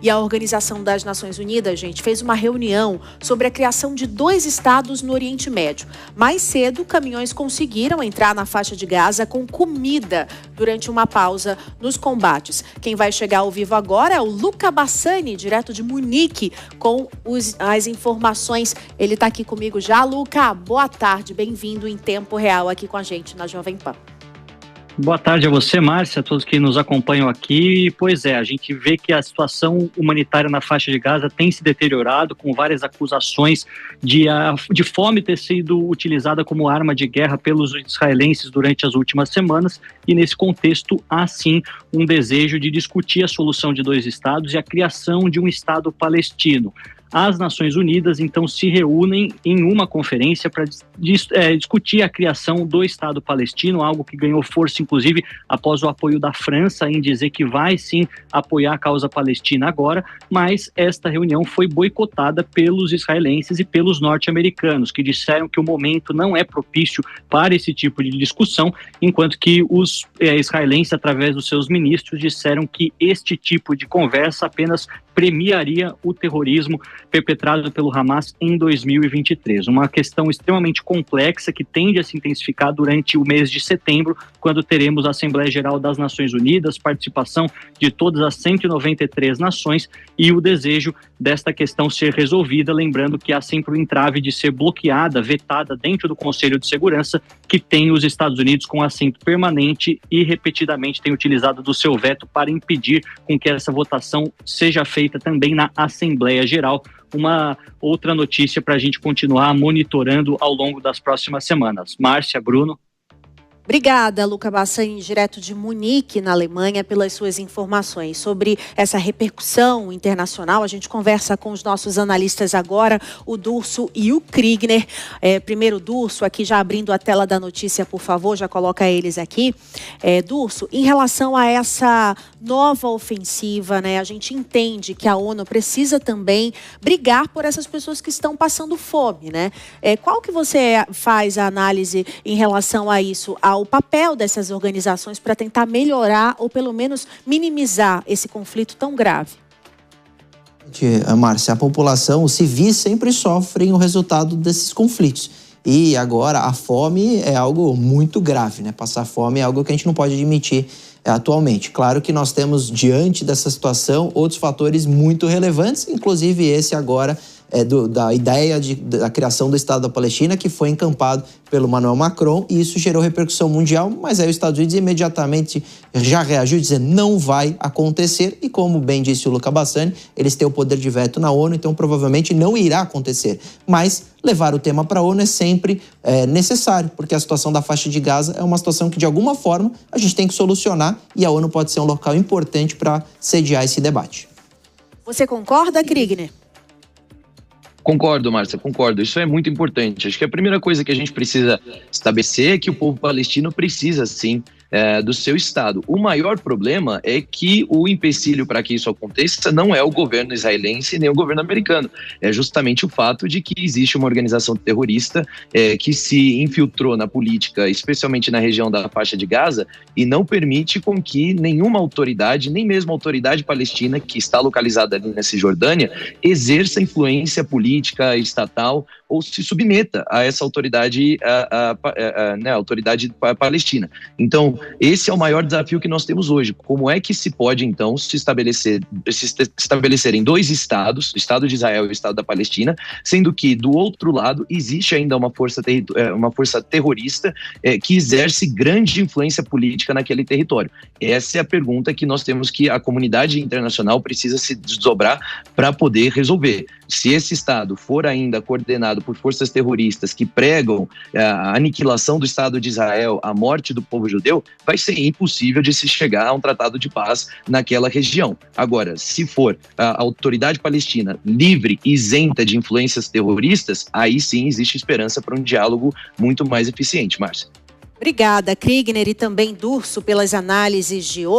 E a Organização das Nações Unidas, gente, fez uma reunião sobre a criação de 2 estados no Oriente Médio. Mais cedo, caminhões conseguiram entrar na faixa de Gaza com comida durante uma pausa nos combates. Quem vai chegar ao vivo agora é o Luca Bassani, direto de Munique, com as informações. Ele está aqui comigo já. Luca, boa tarde, bem-vindo em tempo real aqui com a gente na Jovem Pan. Boa tarde a você, Márcia, a todos que nos acompanham aqui. Pois é, a gente vê que a situação humanitária na faixa de Gaza tem se deteriorado, com várias acusações de fome ter sido utilizada como arma de guerra pelos israelenses durante as últimas semanas. E nesse contexto, há sim um desejo de discutir a solução de 2 estados e a criação de um estado palestino. As Nações Unidas, então, se reúnem em uma conferência para discutir a criação do Estado palestino, algo que ganhou força, inclusive, após o apoio da França em dizer que vai, sim, apoiar a causa palestina agora, mas esta reunião foi boicotada pelos israelenses e pelos norte-americanos, que disseram que o momento não é propício para esse tipo de discussão, enquanto que os israelenses, através dos seus ministros, disseram que este tipo de conversa apenas premiaria o terrorismo perpetrado pelo Hamas em 2023. Uma questão extremamente complexa que tende a se intensificar durante o mês de setembro, quando teremos a Assembleia Geral das Nações Unidas, participação de todas as 193 nações e o desejo desta questão ser resolvida, lembrando que há sempre o entrave de ser bloqueada, vetada dentro do Conselho de Segurança, que tem os Estados Unidos com assento permanente e repetidamente tem utilizado do seu veto para impedir com que essa votação seja feita também na Assembleia Geral. Uma outra notícia para a gente continuar monitorando ao longo das próximas semanas. Márcia, Bruno. Obrigada, Luca Bassani, direto de Munique, na Alemanha, pelas suas informações. Sobre essa repercussão internacional, a gente conversa com os nossos analistas agora, o Durso e o Kriegner. Primeiro, Durso, aqui já abrindo a tela da notícia, por favor, já coloca eles aqui. Durso, em relação a essa nova ofensiva, né, a gente entende que a ONU precisa também brigar por essas pessoas que estão passando fome, né? Qual que você faz a análise em relação a isso, ao papel dessas organizações para tentar melhorar ou pelo menos minimizar esse conflito tão grave? Márcia, a população, os civis sempre sofrem o resultado desses conflitos. E agora a fome é algo muito grave, né? Passar fome é algo que a gente não pode admitir atualmente. Claro que nós temos, diante dessa situação, outros fatores muito relevantes, inclusive esse agora da ideia da criação do Estado da Palestina, que foi encampado pelo Emmanuel Macron, e isso gerou repercussão mundial, mas aí os Estados Unidos imediatamente já reagiu dizendo não vai acontecer, e como bem disse o Luca Bassani, eles têm o poder de veto na ONU, então provavelmente não irá acontecer. Mas levar o tema para a ONU é sempre necessário, porque a situação da faixa de Gaza é uma situação que de alguma forma a gente tem que solucionar, e a ONU pode ser um local importante para sediar esse debate. Você concorda, Kriegner? Concordo, Márcia, concordo. Isso é muito importante. Acho que a primeira coisa que a gente precisa estabelecer é que o povo palestino precisa, sim, do seu Estado. O maior problema é que o empecilho para que isso aconteça não é o governo israelense nem o governo americano. É justamente o fato de que existe uma organização terrorista que se infiltrou na política, especialmente na região da faixa de Gaza, e não permite com que nenhuma autoridade, nem mesmo a autoridade palestina, que está localizada ali na Cisjordânia, exerça influência política, estatal, ou se submeta a essa autoridade, a autoridade palestina. Então, esse é o maior desafio que nós temos hoje. Como é que se pode, então, se estabelecerem 2 estados, o Estado de Israel e o Estado da Palestina, sendo que, do outro lado, existe ainda uma força terrorista que exerce grande influência política naquele território. Essa é a pergunta que nós temos que a comunidade internacional precisa se desdobrar para poder resolver. Se esse Estado for ainda coordenado por forças terroristas que pregam a aniquilação do Estado de Israel, a morte do povo judeu, vai ser impossível de se chegar a um tratado de paz naquela região. Agora, se for a autoridade palestina livre, isenta de influências terroristas, aí sim existe esperança para um diálogo muito mais eficiente, Márcia. Obrigada, Kriegner, e também Durso, pelas análises de hoje.